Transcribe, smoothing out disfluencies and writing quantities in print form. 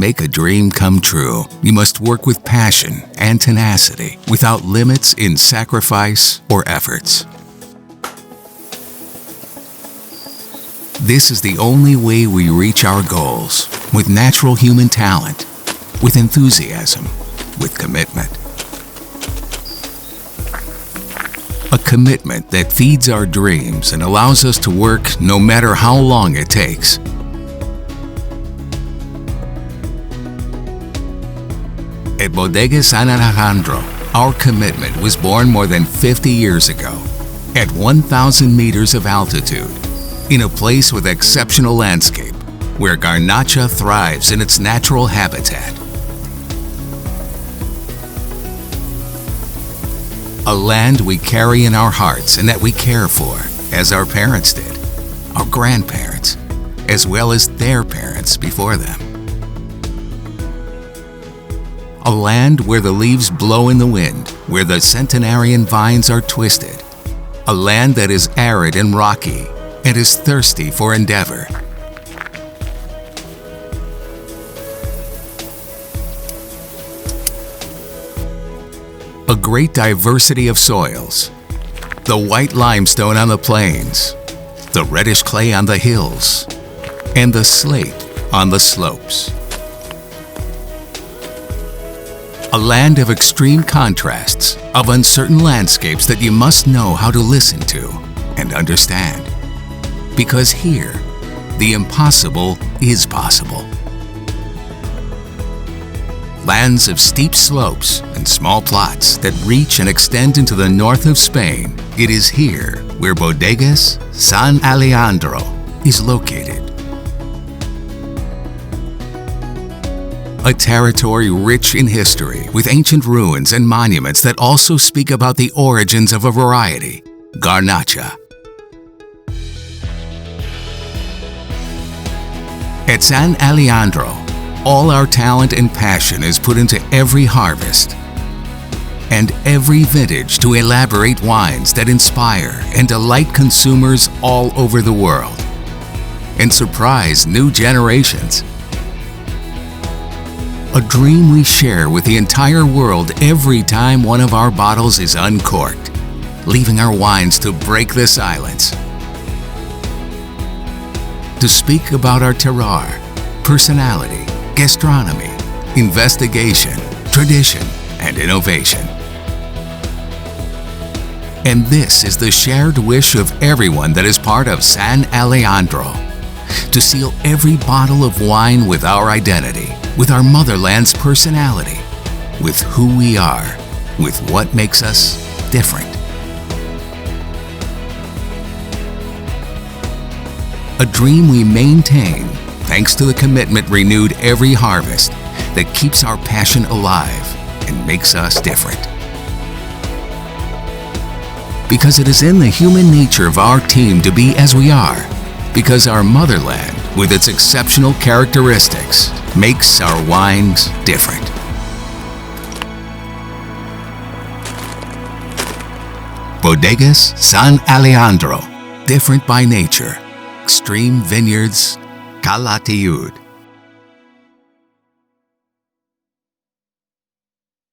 make a dream come true, you must work with passion and tenacity, without limits in sacrifice or efforts. This is the only way we reach our goals, with natural human talent, with enthusiasm, with commitment. A commitment that feeds our dreams and allows us to work no matter how long it takes. At Bodegas San Alejandro, our commitment was born more than 50 years ago, at 1,000 meters of altitude, in a place with exceptional landscape, where garnacha thrives in its natural habitat. A land we carry in our hearts and that we care for, as our parents did, our grandparents, as well as their parents before them. A land where the leaves blow in the wind, where the centenarian vines are twisted. A land that is arid and rocky and is thirsty for endeavor. A great diversity of soils. The white limestone on the plains, the reddish clay on the hills, and the slate on the slopes. A land of extreme contrasts, of uncertain landscapes that you must know how to listen to and understand. Because here, the impossible is possible. Lands of steep slopes and small plots that reach and extend into the north of Spain. It is here where Bodegas San Alejandro is located. A territory rich in history, with ancient ruins and monuments that also speak about the origins of a variety, garnacha. At San Alejandro, all our talent and passion is put into every harvest and every vintage to elaborate wines that inspire and delight consumers all over the world and surprise new generations. A dream we share with the entire world every time one of our bottles is uncorked, leaving our wines to break the silence. To speak about our terroir, personality, gastronomy, investigation, tradition, and innovation. And this is the shared wish of everyone that is part of San Alejandro, to seal every bottle of wine with our identity, with our motherland's personality, with who we are, with what makes us different. A dream we maintain thanks to the commitment renewed every harvest that keeps our passion alive and makes us different. Because it is in the human nature of our team to be as we are, because our motherland, with its exceptional characteristics, makes our wines different. Bodegas San Alejandro, different by nature. Extreme Vineyards, Calatayud.